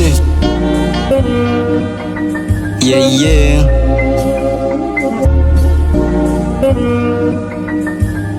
busy. Yeah, yeah.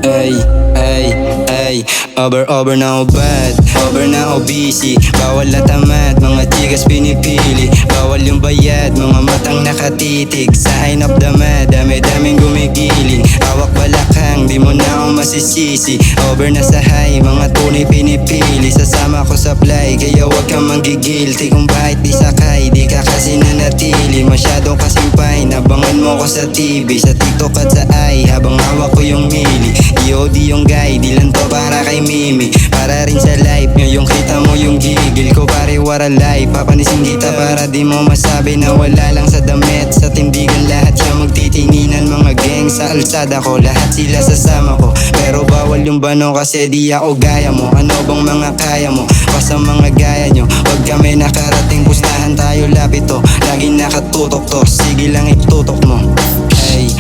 Ay, ay, ay. Over na o bad, over na o busy. Bawal na tamad, mga tigas pinipili. Bawal yung bayad, mga matang nakatitig. Sign of the mad, dami-daming gumigiling. Hawak balakang, di mo na ako masisisi. Over na sa high, mga tunay pinipili. Sasama ko sa fly, kaya wag kang manggigilty. Kung bakit di sakay, di ka kasi nanatili. Masyadong kasimpay, nabangan mo ko sa TV, sa TikTok at sa i, habang hawak ko yung mili. EOD yung guy, di lang to para kay Mimi, para rin sa life. Ngayong kita mo yung gigil ko, pare wara life. Papanisin kita para di mo masabi na wala lang sa damit. Sa tindigan lahat siya magtitinginan, mga gang sa alsada ko, lahat sila sasama ko. Pero bawal yung bano kasi di ako gaya mo. Ano bang mga kaya mo? Basta mga gaya nyo, wag kami nakarating, pustahan tayo lapit to. Laging nakatutok to, sige lang itutok mo. Ay,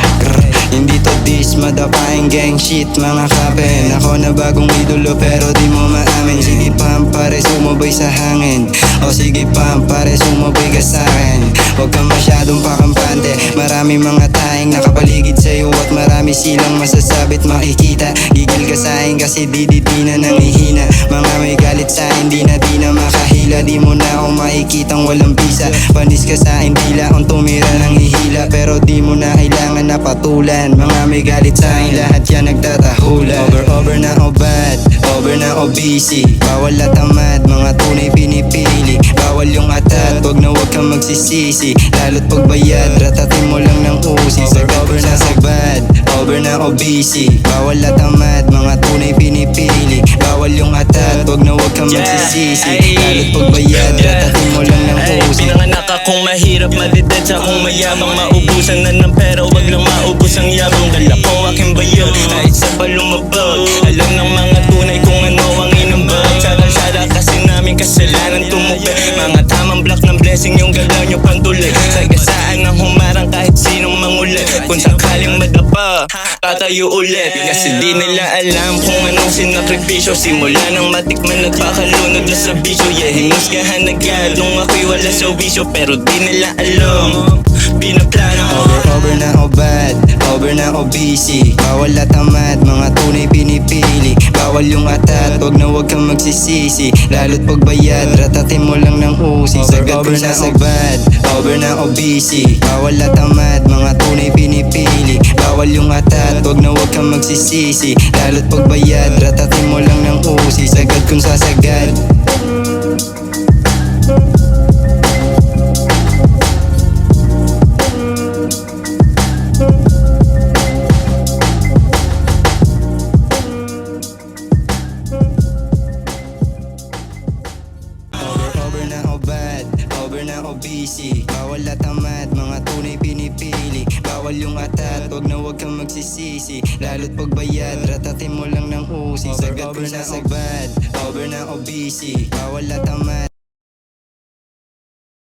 hindi to diss, madapaing gang shit mga kapen. Ako na bagong idolo pero di mo maamin. Sige pam, pare sumabay sa hangin. O sige pam, pare sumabay ka sa'kin. Huwag kang masyadong pakampante, marami mga taing nakapaligid sa'yo at marami silang masasabit makikita. Gigil ka sa'kin kasi di na nangihina. Mga may galit sa'kin, di na makahila. Di mo na ako makikitang walang bisa. Panis ka sa'kin, dila akong tumira ng hihila. Pero di mo na kailangan na patulan. Mga may galit sa'kin, lahat yan nagtatahulan. Over na o bad, over na o busy. Bawal na tamad, mga tunay pinipili. Bawal yung atat, wag na wag kang magsisisi. Lalo't pagbayad, ratatin mo lang ng usi. Over na sa bad, over na o busy. Bawal na tamad, mga tunay pinipili. Bawal yung atat, wag na wag kang magsisisi. Lalo't pagbayad, ratatin mo lang ng usi. Pinanganak akong mahirap, madided sa akong mayabang. Maubusan na ng pera, wag lang maubos ang yabang. Dala ko aking bayo, kahit sa palumabag. Alam ng mga tunay kung ano ang inambag. Sa kalsada kasi namin kasalanan tumupad. Mga tamang block ng blessing yung galaw nyo pantuloy. Sa gasaan ng humarang kahit sinong mangulit. Kung sakaling madapa, tatayo ulit. Kasi di nila alam kung anong sinakripisyo. Simula nang matikman nagpakalunod na sa bisyo. Yeah, himusgahan na God nung ako'y wala sa wisyo. Pero di nila alam, pinaplano. Over na o bad, over na o busy. Bawal na tamad, mga tunay pinipili. Bawal yung atat, wag na wag kang magsisisi. Lalo't pagbayad, ratatin mo lang ng usi. Over na o bad, over na o busy. Bawal na tamad, mga tunay pinipili. Bawal yung atat, wag na wag kang magsisisi. Lalo't pagbayad, ratatin mo lang ng usi. Sagad kung sasagad. Over na o bad, over na o busy. Bawal na tamad, mga tunay pinipili. Bawal yung atat, wag na wag kang magsisisi. Lalo't pagbayad, ratatin mo lang ng usi. Sagad kung sasagad, over na o busy. Bawal na tamad.